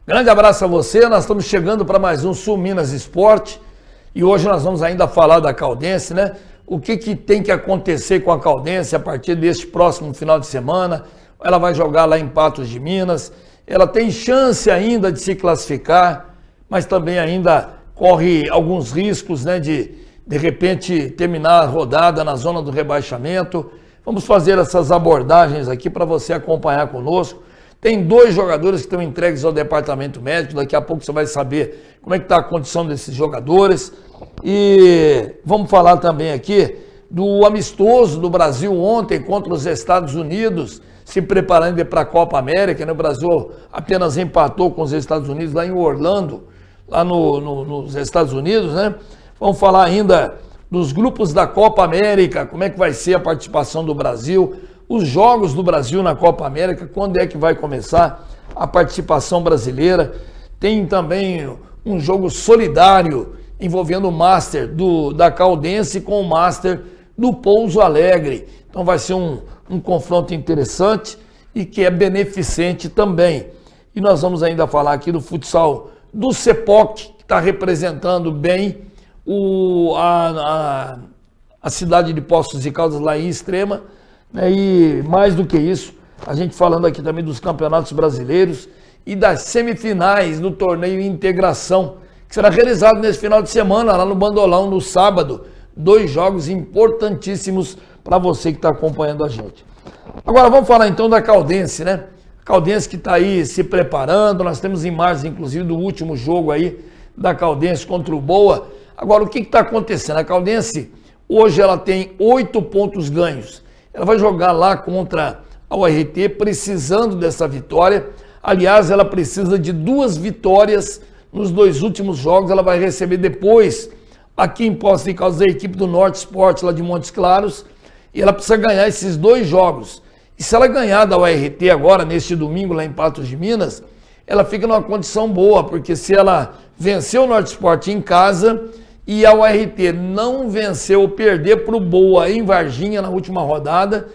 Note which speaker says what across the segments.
Speaker 1: Grande abraço a você, nós estamos chegando para mais um Sul Minas Esporte e hoje nós vamos ainda falar da Caldense, né? O que tem que acontecer com a Caldense a partir deste próximo final de semana. Ela vai jogar lá em Patos de Minas, ela tem chance ainda de se classificar, mas também ainda corre alguns riscos, né, de repente terminar a rodada na zona do rebaixamento. Vamos fazer essas abordagens aqui para você acompanhar conosco. Tem 2 jogadores que estão entregues ao departamento médico, daqui a pouco você vai saber como é que está a condição desses jogadores. E vamos falar também aqui do amistoso do Brasil ontem contra os Estados Unidos, se preparando para a Copa América, né? O Brasil apenas empatou com os Estados Unidos lá em Orlando, lá nos Estados Unidos, né? Vamos falar ainda dos grupos da Copa América, como é que vai ser a participação do Brasil, os jogos do Brasil na Copa América, quando é que vai começar a participação brasileira. Tem também um jogo solidário envolvendo o Master da Caldense com o Master do Pouso Alegre. Então vai ser um confronto interessante e que é beneficente também. E nós vamos ainda falar aqui do futsal do CEPOC, que está representando bem a cidade de Poços de Caldas lá em Extrema, né? E mais do que isso, a gente falando aqui também dos campeonatos brasileiros e das semifinais do torneio Integração, que será realizado nesse final de semana lá no Bandolão, no sábado. 2 jogos importantíssimos para você que está acompanhando a gente. Agora vamos falar então da Caldense, né? Caldense que está aí se preparando, nós temos imagens inclusive do último jogo aí da Caldense contra o Boa. Agora o que está acontecendo? A Caldense hoje ela tem 8 pontos ganhos. Ela vai jogar lá contra a URT precisando dessa vitória. Aliás, ela precisa de 2 vitórias nos 2 últimos jogos. Ela vai receber depois aqui em Poços de Caldas a equipe do Norte Sport lá de Montes Claros. E ela precisa ganhar esses 2 jogos. E se ela ganhar da URT agora, neste domingo, lá em Patos de Minas, ela fica numa condição boa, porque se ela vencer o Norte Sport em casa e a URT não vencer ou perder para o Boa em Varginha na última rodada,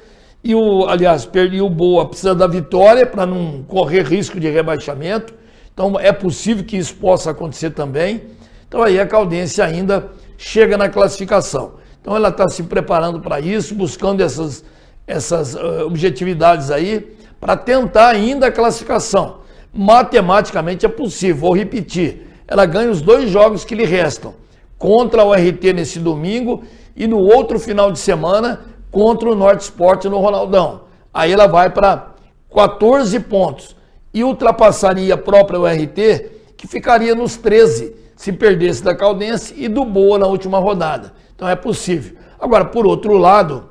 Speaker 1: e o Boa precisa da vitória para não correr risco de rebaixamento, então é possível que isso possa acontecer também. Então aí a Caldense ainda chega na classificação. Então ela está se preparando para isso, buscando essas objetividades aí, para tentar ainda a classificação. Matematicamente é possível, vou repetir, ela ganha os 2 jogos que lhe restam, contra a URT nesse domingo e no outro final de semana contra o Norte Sport no Ronaldão. Aí ela vai para 14 pontos e ultrapassaria a própria URT, que ficaria nos 13, se perdesse da Caldense e do Boa na última rodada. Então é possível. Agora, por outro lado,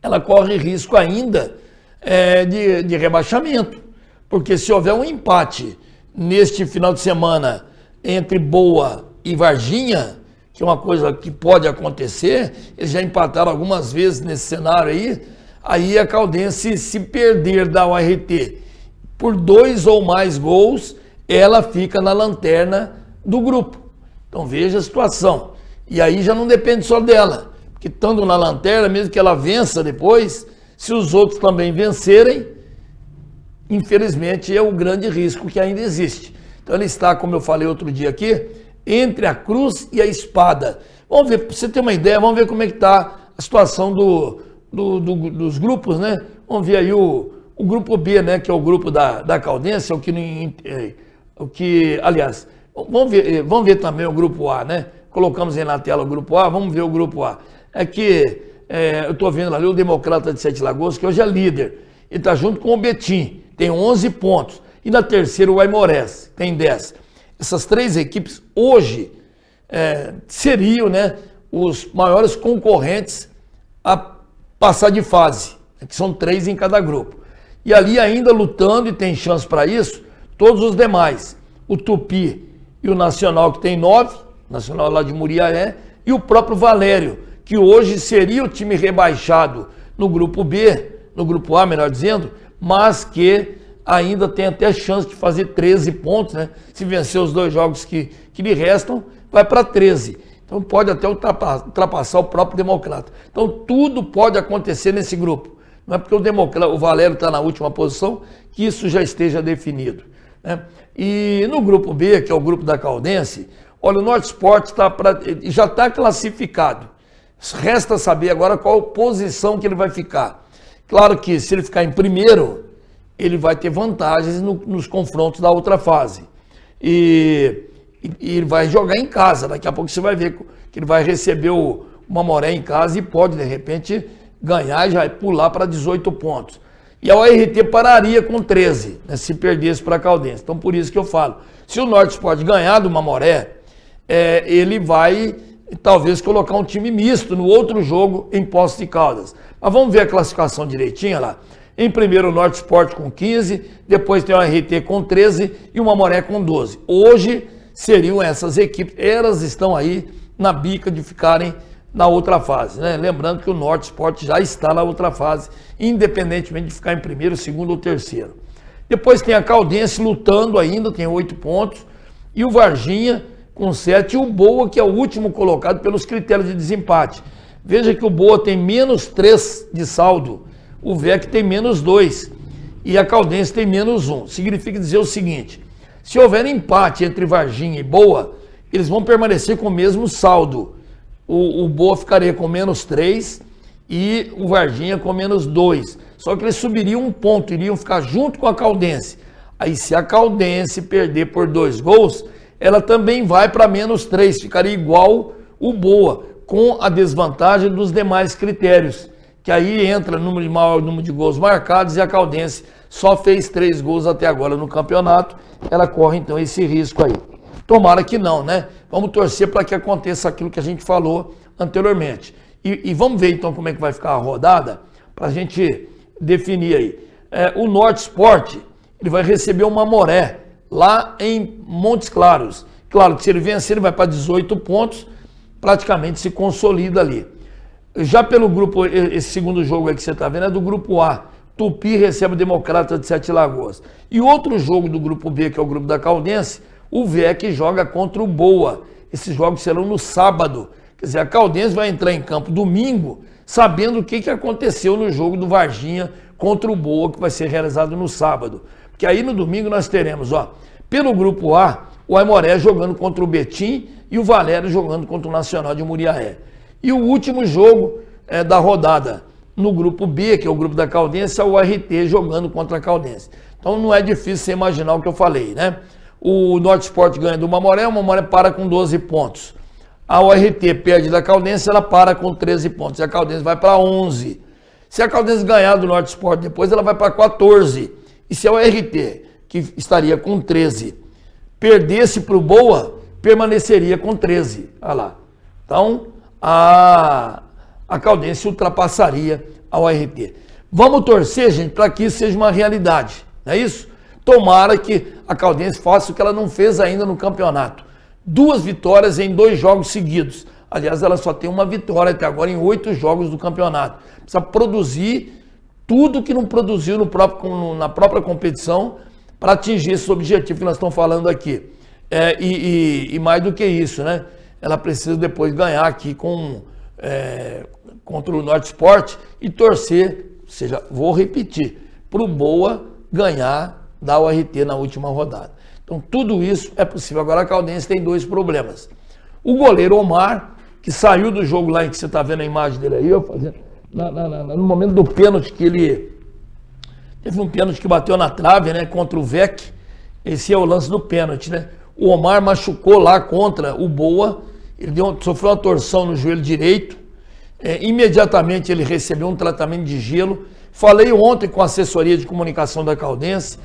Speaker 1: ela corre risco ainda de rebaixamento, porque se houver um empate neste final de semana entre Boa e Varginha, que é uma coisa que pode acontecer, eles já empataram algumas vezes nesse cenário aí a Caldense, se perder da URT por 2 ou mais gols, ela fica na lanterna do grupo. Então veja a situação. E aí já não depende só dela, porque estando na lanterna, mesmo que ela vença depois, se os outros também vencerem, infelizmente é o grande risco que ainda existe. Então ele está, como eu falei outro dia aqui, entre a cruz e a espada. Vamos ver, para você ter uma ideia, vamos ver como é que está a situação dos grupos, né? Vamos ver aí o grupo B, né? Que é o grupo da Caldense, aliás, vamos ver também o grupo A, né? Colocamos aí na tela o grupo A, vamos ver o grupo A. Eu estou vendo ali o Democrata de Sete Lagoas, que hoje é líder. Ele está junto com o Betim, tem 11 pontos. E na terceira o Aimorés, tem 10. Essas 3 equipes hoje seriam, né, os maiores concorrentes a passar de fase, que são 3 em cada grupo. E ali ainda lutando, e tem chance para isso, todos os demais. O Tupi e o Nacional, que tem 9, Nacional lá de Muriaé, e o próprio Valério, que hoje seria o time rebaixado no grupo B, no grupo A, melhor dizendo, mas que ainda tem até chance de fazer 13 pontos, né? Se vencer os 2 jogos que lhe restam, vai para 13. Então pode até ultrapassar o próprio Democrata. Então tudo pode acontecer nesse grupo. Não é porque o Valério está na última posição que isso já esteja definido. né? E no grupo B, que é o grupo da Caldense, olha, o Norte Sport já está classificado. Resta saber agora qual posição que ele vai ficar. Claro que se ele ficar em primeiro, ele vai ter vantagens nos confrontos da outra fase. E ele vai jogar em casa. Daqui a pouco você vai ver que ele vai receber o Mamoré em casa e pode, de repente, ganhar e já pular para 18 pontos. E a ORT pararia com 13, né, se perdesse para a Caldense. Então, por isso que eu falo, se o Norte Sport ganhar do Mamoré, ele vai talvez colocar um time misto no outro jogo em Poços de Caldas. Mas vamos ver a classificação direitinha lá. Em primeiro o Norte Sport com 15, depois tem o RT com 13 e o Mamoré com 12. Hoje seriam essas equipes, elas estão aí na bica de ficarem na outra fase, né? Lembrando que o Norte Sport já está na outra fase, independentemente de ficar em primeiro, segundo ou terceiro. Depois tem a Caldense lutando ainda, tem 8 pontos, e o Varginha com 7, e o Boa, que é o último colocado pelos critérios de desempate. Veja que o Boa tem menos 3 de saldo, o VEC tem menos 2 e a Caldense tem menos 1. Significa dizer o seguinte, se houver empate entre Varginha e Boa, eles vão permanecer com o mesmo saldo. O Boa ficaria com menos 3 e o Varginha com menos 2. Só que eles subiriam um ponto, iriam ficar junto com a Caldense. Aí se a Caldense perder por 2 gols, ela também vai para menos 3, ficaria igual o Boa, com a desvantagem dos demais critérios, que aí entra no maior número de gols marcados e a Caldense só fez 3 gols até agora no campeonato, ela corre então esse risco aí. Tomara que não, né? Vamos torcer para que aconteça aquilo que a gente falou anteriormente. E vamos ver então como é que vai ficar a rodada, para a gente definir aí. O Norte Sport, ele vai receber o Mamoré, lá em Montes Claros. Claro que se ele vencer, ele vai para 18 pontos, praticamente se consolida ali. Já pelo grupo, esse segundo jogo aí que você está vendo é do grupo A. Tupi recebe o Democrata de Sete Lagoas. E outro jogo do grupo B, que é o grupo da Caldense, o VEC joga contra o Boa. Esses jogos serão no sábado. Quer dizer, a Caldense vai entrar em campo domingo, sabendo o que aconteceu no jogo do Varginha contra o Boa, que vai ser realizado no sábado. Porque aí no domingo nós teremos, pelo grupo A, o Aimoré jogando contra o Betim e o Valério jogando contra o Nacional de Muriaé. E o último jogo da rodada no grupo B, que é o grupo da Caldense, é o RT jogando contra a Caldense. Então não é difícil você imaginar o que eu falei, né? O Norte Sport ganha do Mamoré, o Mamoré para com 12 pontos. A ORT perde da Caldense, ela para com 13 pontos. E a Caldense vai para 11. Se a Caldense ganhar do Norte Sport depois, ela vai para 14. E se a ORT, que estaria com 13, perdesse para o Boa, permaneceria com 13. Olha lá. Então, a Caldense ultrapassaria a ORT. Vamos torcer, gente, para que isso seja uma realidade. Não é isso? Tomara que a Caldense faça o que ela não fez ainda no campeonato. 2 vitórias em 2 jogos seguidos. Aliás, ela só tem uma vitória até agora em 8 jogos do campeonato. Precisa produzir tudo que não produziu na própria competição para atingir esse objetivo que nós estamos falando aqui. E mais do que isso, né? Ela precisa depois ganhar aqui contra o Norte Sport e torcer, ou seja, vou repetir, para o Boa ganhar da URT na última rodada. Então tudo isso é possível. Agora a Caldense tem 2 problemas. O goleiro Omar, que saiu do jogo lá em que você está vendo a imagem dele aí, no momento do pênalti que ele... Teve um pênalti que bateu na trave, né, contra o VEC. Esse é o lance do pênalti, né? O Omar machucou lá contra o Boa, ele sofreu uma torção no joelho direito, imediatamente ele recebeu um tratamento de gelo. Falei ontem com a assessoria de comunicação da Caldense,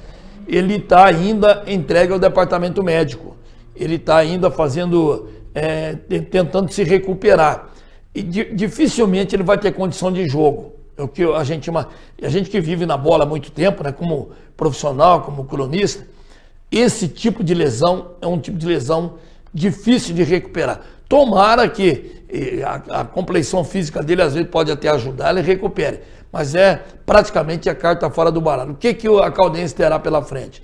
Speaker 1: ele está ainda entregue ao departamento médico, ele está ainda tentando se recuperar. E dificilmente ele vai ter condição de jogo. É o que a gente que vive na bola há muito tempo, né, como profissional, como cronista, esse tipo de lesão é um tipo de lesão difícil de recuperar. Tomara que a compleição física dele às vezes pode até ajudar, ele recupere. Mas é praticamente a carta fora do baralho. O que a Caldense terá pela frente?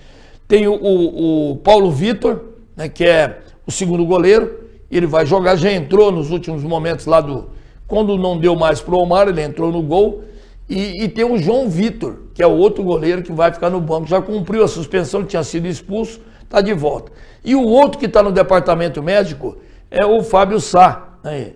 Speaker 1: Tem o Paulo Vitor, né, que é o segundo goleiro. Ele vai jogar, já entrou nos últimos momentos lá quando não deu mais para o Omar, ele entrou no gol. E tem o João Vitor, que é o outro goleiro que vai ficar no banco. Já cumpriu a suspensão, tinha sido expulso, está de volta. E o outro que está no departamento médico é o Fábio Sá, né?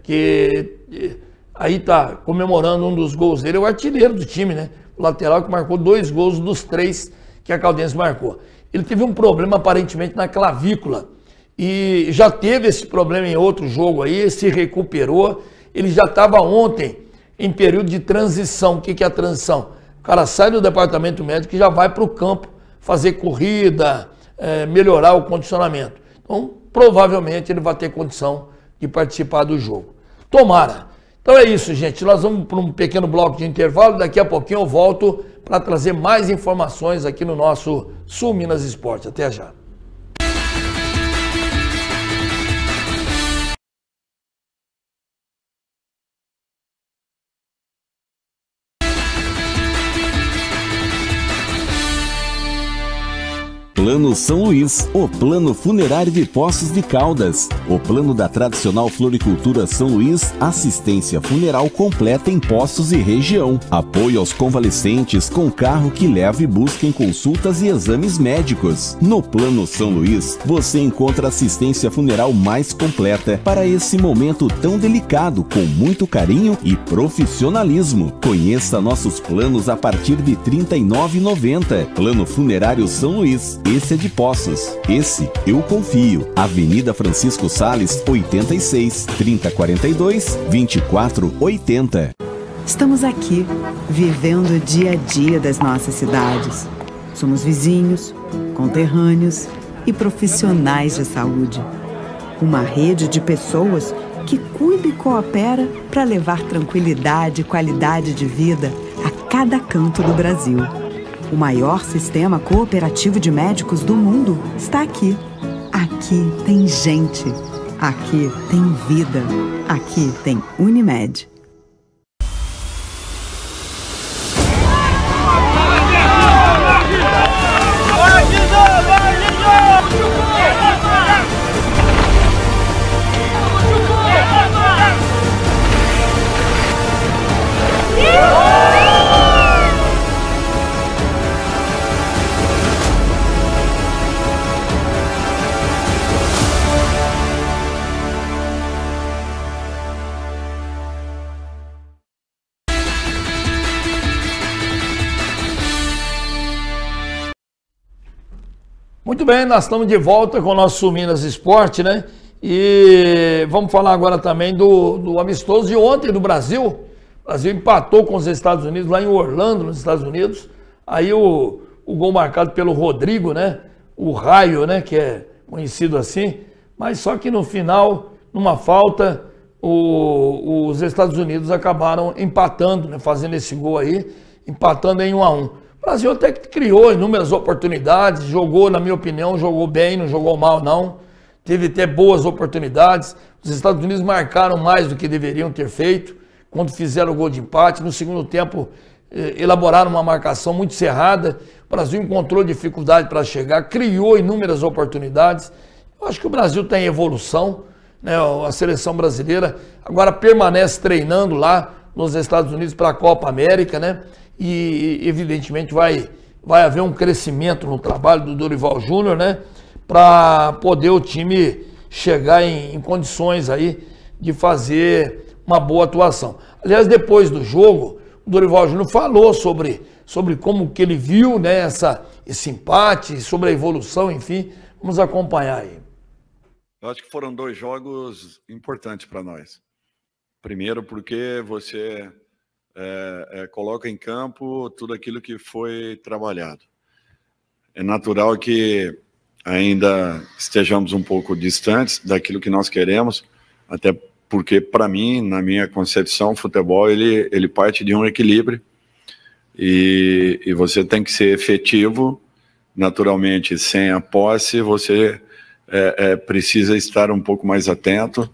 Speaker 1: Que aí está comemorando um dos gols dele, é o artilheiro do time, né? O lateral que marcou 2 gols dos 3 que a Caldense marcou. Ele teve um problema aparentemente na clavícula e já teve esse problema em outro jogo aí, se recuperou. Ele já estava ontem em período de transição. O que é a transição? O cara sai do departamento médico e já vai para o campo fazer corrida, melhorar o condicionamento. Então, provavelmente ele vai ter condição de participar do jogo. Tomara. Então é isso, gente. Nós vamos para um pequeno bloco de intervalo. Daqui a pouquinho eu volto para trazer mais informações aqui no nosso Sul Minas Esporte. Até já.
Speaker 2: Plano São Luís, o plano funerário de Poços de Caldas. O plano da tradicional floricultura São Luís, assistência funeral completa em Poços e região. Apoio aos convalescentes com carro que leva e busca em consultas e exames médicos. No Plano São Luís, você encontra assistência funeral mais completa para esse momento tão delicado, com muito carinho e profissionalismo. Conheça nossos planos a partir de R$ 39,90. Plano Funerário São Luís. Esse é de Poços. Esse eu confio. Avenida Francisco Sales, 86, 3042, 2480.
Speaker 3: Estamos aqui, vivendo o dia a dia das nossas cidades. Somos vizinhos, conterrâneos e profissionais de saúde. Uma rede de pessoas que cuida e coopera para levar tranquilidade e qualidade de vida a cada canto do Brasil. O maior sistema cooperativo de médicos do mundo está aqui. Aqui tem gente. Aqui tem vida. Aqui tem Unimed.
Speaker 1: Muito bem, nós estamos de volta com o nosso Sul Minas Esporte, né? E vamos falar agora também do amistoso de ontem do Brasil. O Brasil empatou com os Estados Unidos, lá em Orlando, nos Estados Unidos. Aí o gol marcado pelo Rodrigo, né? O Raio, né? Que é conhecido assim. Mas só que no final, numa falta, os Estados Unidos acabaram empatando, né? Fazendo esse gol aí, empatando em 1-1. O Brasil até que criou inúmeras oportunidades, jogou, na minha opinião, jogou bem, não jogou mal não. Teve até boas oportunidades. Os Estados Unidos marcaram mais do que deveriam ter feito quando fizeram o gol de empate. No segundo tempo, elaboraram uma marcação muito cerrada. O Brasil encontrou dificuldade para chegar, criou inúmeras oportunidades. Eu acho que o Brasil tem evolução, né? A seleção brasileira agora permanece treinando lá nos Estados Unidos para a Copa América, né? E evidentemente vai haver um crescimento no trabalho do Dorival Júnior, né? Para poder o time chegar em condições aí de fazer uma boa atuação. Aliás, depois do jogo, o Dorival Júnior falou sobre como que ele viu, né, esse empate, sobre a evolução, enfim. Vamos acompanhar aí.
Speaker 4: Eu acho que foram 2 jogos importantes para nós. Primeiro porque você coloca em campo tudo aquilo que foi trabalhado. É natural que ainda estejamos um pouco distantes daquilo que nós queremos, até porque, para mim, na minha concepção, o futebol ele parte de um equilíbrio e você tem que ser efetivo. Naturalmente, sem a posse, você precisa estar um pouco mais atento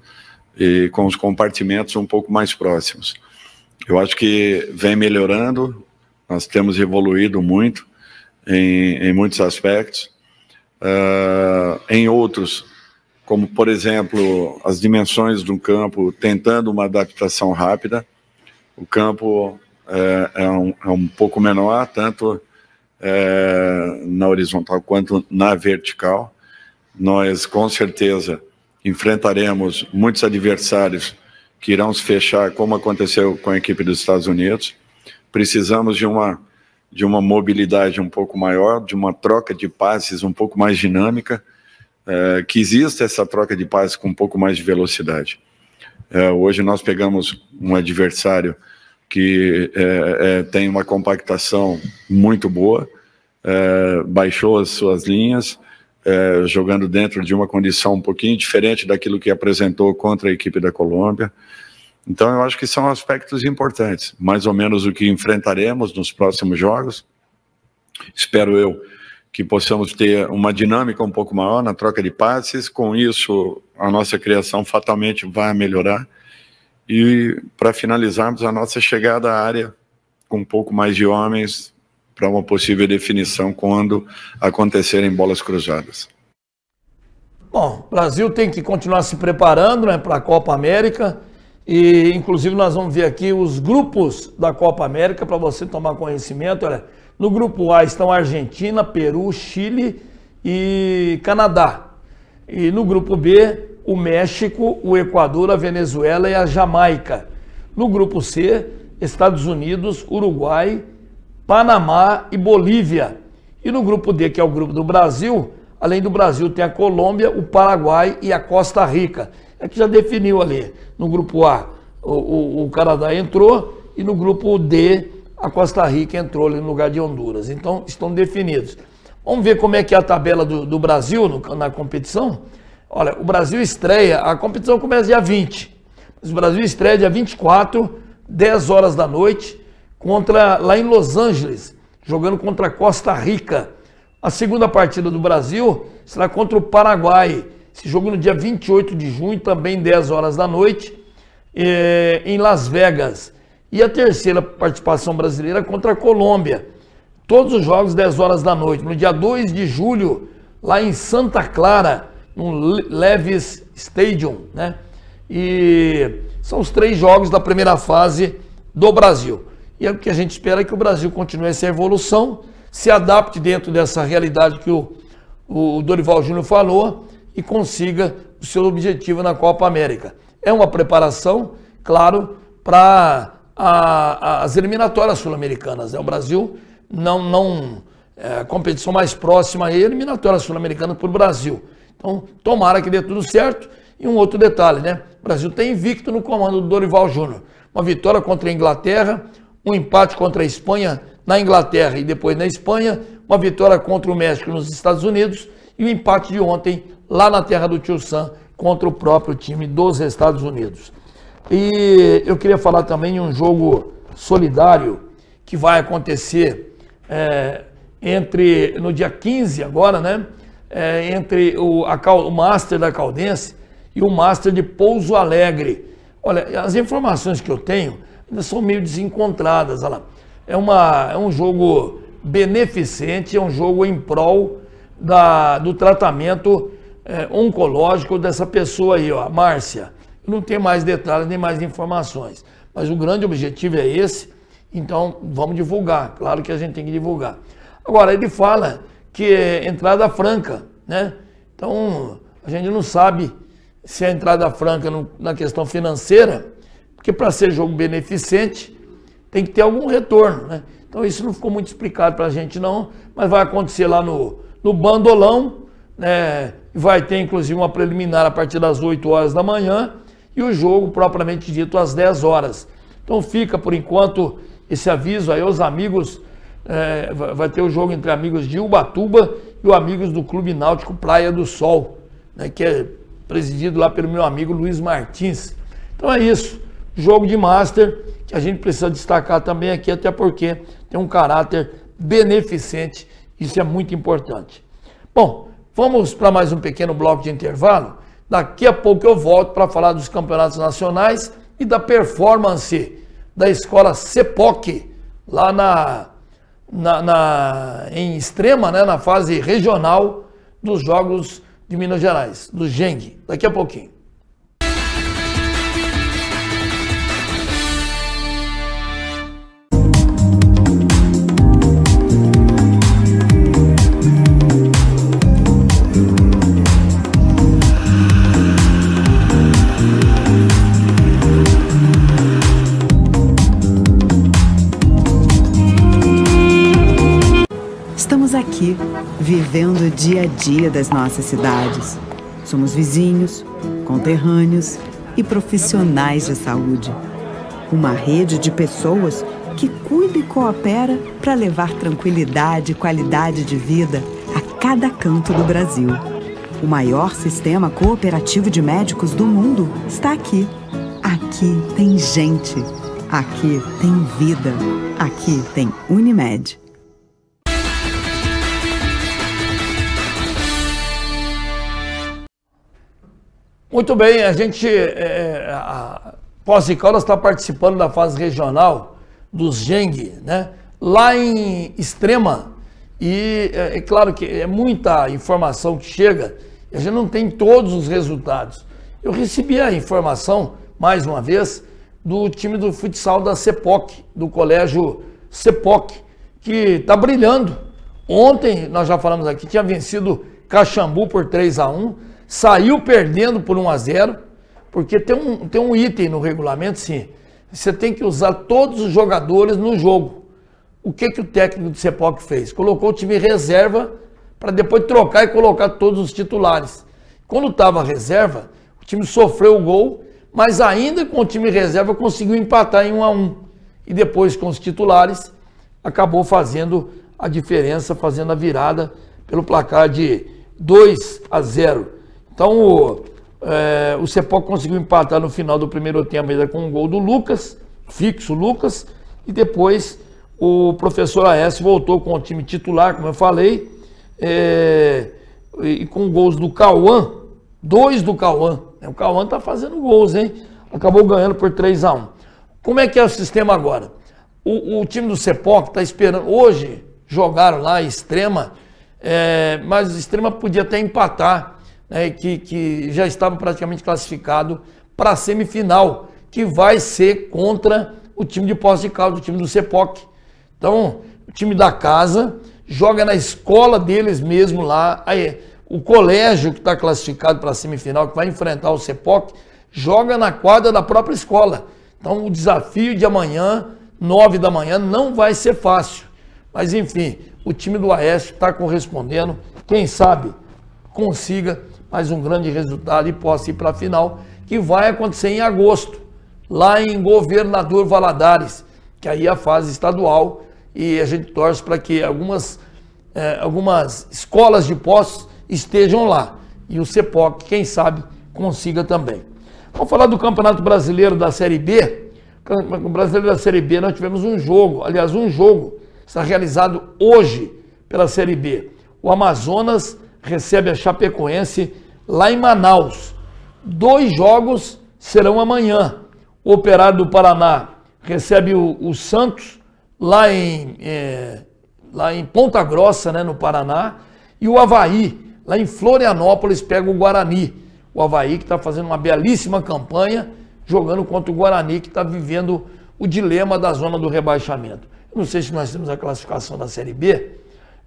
Speaker 4: e com os compartimentos um pouco mais próximos. Eu acho que vem melhorando, nós temos evoluído muito em muitos aspectos. Em outros, como por exemplo, as dimensões do campo, tentando uma adaptação rápida. o campo é um pouco menor, tanto na horizontal quanto na vertical. Nós, com certeza, enfrentaremos muitos adversários que irão se fechar, como aconteceu com a equipe dos Estados Unidos. Precisamos de uma mobilidade um pouco maior, de uma troca de passes um pouco mais dinâmica, que exista essa troca de passes com um pouco mais de velocidade. Hoje nós pegamos um adversário que tem uma compactação muito boa, baixou as suas linhas, jogando dentro de uma condição um pouquinho diferente daquilo que apresentou contra a equipe da Colômbia. Então eu acho que são aspectos importantes, mais ou menos o que enfrentaremos nos próximos jogos. Espero eu que possamos ter uma dinâmica um pouco maior na troca de passes, com isso a nossa criação fatalmente vai melhorar. E para finalizarmos a nossa chegada à área com um pouco mais de homens para uma possível definição quando acontecerem bolas cruzadas.
Speaker 1: Bom, o Brasil tem que continuar se preparando, né, para a Copa América e inclusive nós vamos ver aqui os grupos da Copa América para você tomar conhecimento. Olha, no grupo A estão Argentina, Peru, Chile e Canadá. E no grupo B, o México, o Equador, a Venezuela e a Jamaica. No grupo C, Estados Unidos, Uruguai, Panamá e Bolívia. E no grupo D, que é o grupo do Brasil, além do Brasil tem a Colômbia, o Paraguai e a Costa Rica. É que já definiu ali. No grupo A, o Canadá entrou e no grupo D, a Costa Rica entrou ali no lugar de Honduras. Então, estão definidos. Vamos ver como é que é a tabela do Brasil na competição? Olha, o Brasil estreia, a competição começa dia 20, mas o Brasil estreia dia 24, 10 horas da noite, lá em Los Angeles, jogando contra a Costa Rica. A segunda partida do Brasil será contra o Paraguai, esse jogo no dia 28 de junho, também 10 horas da noite, em Las Vegas. E a terceira participação brasileira contra a Colômbia. Todos os jogos 10 horas da noite. No dia 2 de julho, lá em Santa Clara, no Levi's Stadium, né? E são os 3 jogos da primeira fase do Brasil. E o que a gente espera é que o Brasil continue essa evolução, se adapte dentro dessa realidade que o Dorival Júnior falou e consiga o seu objetivo na Copa América. É uma preparação, claro, para as eliminatórias sul-americanas. O Brasil a competição mais próxima é a eliminatória sul-americana para o Brasil. Então, tomara que dê tudo certo. E um outro detalhe, né? O Brasil tem invicto no comando do Dorival Júnior. Uma vitória contra a Inglaterra, um empate contra a Espanha na Inglaterra e depois na Espanha, uma vitória contra o México nos Estados Unidos e o empate de ontem lá na terra do Tio Sam contra o próprio time dos Estados Unidos. E eu queria falar também de um jogo solidário que vai acontecer no dia 15 agora, né? Entre o Master da Caldense e o Master de Pouso Alegre. Olha, as informações que eu tenho ainda são meio desencontradas. Olha lá. É um jogo beneficente, é um jogo em prol do tratamento oncológico dessa pessoa aí, ó, a Márcia. Não tem mais detalhes nem mais informações, mas o grande objetivo é esse, então vamos divulgar, claro que a gente tem que divulgar. Agora, ele fala que é entrada franca, né? Então, a gente não sabe se é entrada franca na questão financeira, porque para ser jogo beneficente, tem que ter algum retorno, né? Então, isso não ficou muito explicado para a gente não, mas vai acontecer lá no Bandolão, né? Vai ter, inclusive, uma preliminar a partir das 8 horas da manhã e o jogo, propriamente dito, às 10 horas. Então, fica, por enquanto, esse aviso aí aos amigos. Vai ter o jogo entre amigos de Ubatuba e os amigos do Clube Náutico Praia do Sol, né, que é presidido lá pelo meu amigo Luiz Martins. Então é isso, jogo de Master, que a gente precisa destacar também aqui, até porque tem um caráter beneficente, isso é muito importante. Bom, vamos para mais um pequeno bloco de intervalo. Daqui a pouco eu volto para falar dos campeonatos nacionais e da performance da escola CEPOC, lá em Extrema, né, na fase regional dos Jogos de Minas Gerais, do GENG. Daqui a pouquinho.
Speaker 3: Estamos aqui, vivendo o dia a dia das nossas cidades. Somos vizinhos, conterrâneos e profissionais de saúde. Uma rede de pessoas que cuida e coopera para levar tranquilidade e qualidade de vida a cada canto do Brasil. O maior sistema cooperativo de médicos do mundo está aqui. Aqui tem gente. Aqui tem vida. Aqui tem Unimed.
Speaker 1: Muito bem, a gente, Poços de Caldas está participando da fase regional dos GENG, né? Lá em Extrema, e é claro que é muita informação que chega, e a gente não tem todos os resultados. Eu recebi a informação, mais uma vez, do time do futsal da CEPOC, do colégio CEPOC, que está brilhando. Ontem, nós já falamos aqui, tinha vencido Caxambu por 3-1, saiu perdendo por 1-0, porque tem um item no regulamento, sim, você tem que usar todos os jogadores no jogo. O que o técnico do CEPOC fez? Colocou o time reserva para depois trocar e colocar todos os titulares. Quando estava reserva, o time sofreu o gol, mas ainda com o time reserva conseguiu empatar em 1-1. E depois com os titulares, acabou fazendo a diferença, fazendo a virada pelo placar de 2-0. Então o CEPOC conseguiu empatar no final do primeiro tempo ainda com um gol do Lucas, fixo Lucas, e depois o professor Aécio voltou com o time titular, como eu falei, e com gols do Cauã, 2 do Cauã. O Cauã está fazendo gols, hein? Acabou ganhando por 3-1. Como é que é o sistema agora? O time do CEPOC está esperando, hoje jogaram lá Extrema, mas o Extrema podia até empatar, né, que já estava praticamente classificado para a semifinal, que vai ser contra o time de Poços de Caldas, o time do CEPOC. Então, o time da casa joga na escola deles mesmo lá. Aí, o colégio que está classificado para a semifinal, que vai enfrentar o CEPOC, joga na quadra da própria escola. Então, o desafio de amanhã, 9 da manhã, não vai ser fácil. Mas, enfim, o time do Aécio está correspondendo. Quem sabe consiga mais um grande resultado e possa ir para a final, que vai acontecer em agosto, lá em Governador Valadares, que aí é a fase estadual, e a gente torce para que algumas escolas de Poços estejam lá, e o CEPOC, quem sabe, consiga também. Vamos falar do Campeonato Brasileiro da Série B. O Brasileiro da Série B, nós tivemos um jogo está realizado hoje pela Série B. O Amazonas recebe a Chapecoense lá em Manaus. 2 jogos serão amanhã. O Operário do Paraná recebe o Santos lá em Ponta Grossa, né, no Paraná. E o Avaí, lá em Florianópolis, pega o Guarani. O Avaí que está fazendo uma belíssima campanha, jogando contra o Guarani, que está vivendo o dilema da zona do rebaixamento. Eu não sei se nós temos a classificação da Série B.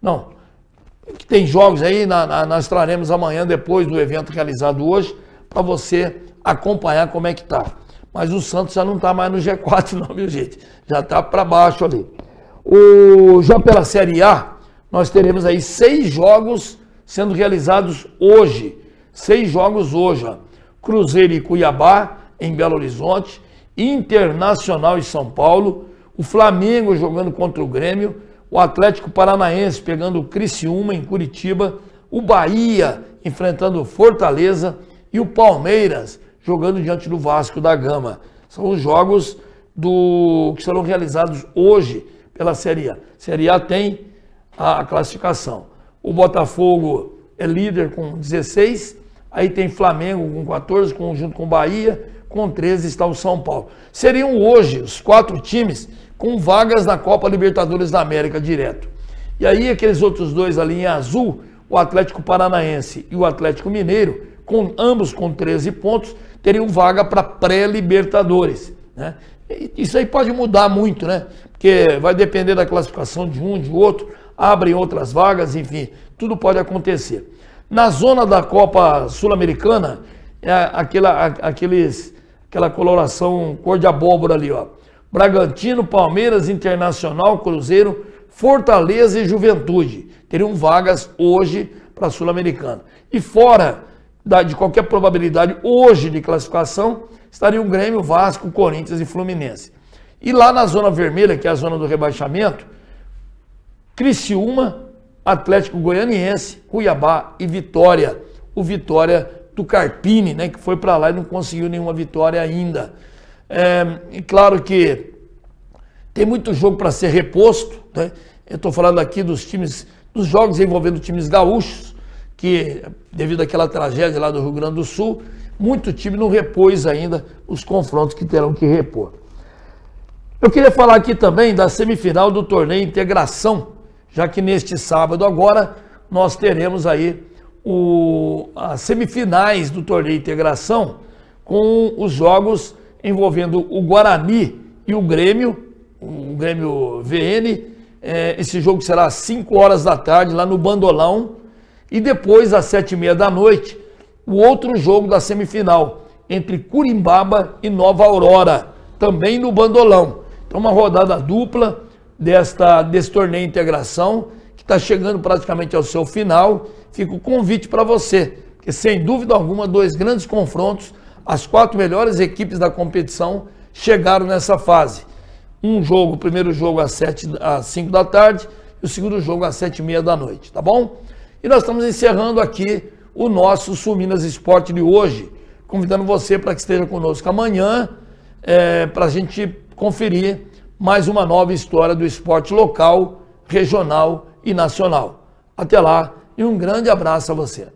Speaker 1: Não. Que tem jogos aí, nós traremos amanhã, depois do evento realizado hoje, para você acompanhar como é que tá. Mas o Santos já não está mais no G4 não, viu, gente? Já está para baixo ali. Já pela Série A, nós teremos aí 6 jogos sendo realizados hoje. 6 jogos hoje, ó. Cruzeiro e Cuiabá, em Belo Horizonte, Internacional em São Paulo, o Flamengo jogando contra o Grêmio, o Atlético Paranaense pegando o Criciúma em Curitiba, o Bahia enfrentando o Fortaleza e o Palmeiras jogando diante do Vasco da Gama. São os jogos que serão realizados hoje pela Série A. Série A tem a classificação. O Botafogo é líder com 16, aí tem Flamengo com 14, junto com o Bahia, com 13 está o São Paulo. Seriam hoje os 4 times com vagas na Copa Libertadores da América direto. E aí aqueles outros 2 ali em azul, o Atlético Paranaense e o Atlético Mineiro, ambos com 13 pontos, teriam vaga para pré-Libertadores, né? Isso aí pode mudar muito, né? Porque vai depender da classificação de um, de outro, abrem outras vagas, enfim, tudo pode acontecer. Na zona da Copa Sul-Americana, é aquela coloração cor de abóbora ali, ó. Bragantino, Palmeiras, Internacional, Cruzeiro, Fortaleza e Juventude. teriam vagas hoje para a Sul-Americana. E fora de qualquer probabilidade hoje de classificação, estariam o Grêmio, Vasco, Corinthians e Fluminense. E lá na zona vermelha, que é a zona do rebaixamento, Criciúma, Atlético Goianiense, Cuiabá e Vitória. O Vitória do Carpini, né, que foi para lá e não conseguiu nenhuma vitória ainda. E claro que tem muito jogo para ser reposto, né? Eu estou falando aqui dos times, dos jogos envolvendo times gaúchos, que devido àquela tragédia lá do Rio Grande do Sul, muito time não repôs ainda os confrontos que terão que repor. Eu queria falar aqui também da semifinal do torneio Integração, já que neste sábado agora nós teremos aí as semifinais do torneio Integração com os jogos envolvendo o Guarani e o Grêmio VN. Esse jogo será às 5 horas da tarde lá no Bandolão e depois às 7h30 da noite o outro jogo da semifinal entre Curimbaba e Nova Aurora, também no Bandolão. Então uma rodada dupla desse torneio Integração, que está chegando praticamente ao seu final. Fica o convite para você, porque sem dúvida alguma, 2 grandes confrontos, as 4 melhores equipes da competição chegaram nessa fase. O primeiro jogo às 5 da tarde e o segundo jogo às 7h30 da noite, tá bom? E nós estamos encerrando aqui o nosso Sul Minas Esporte de hoje, convidando você para que esteja conosco amanhã, para a gente conferir mais uma nova história do esporte local, regional e nacional. Até lá e um grande abraço a você.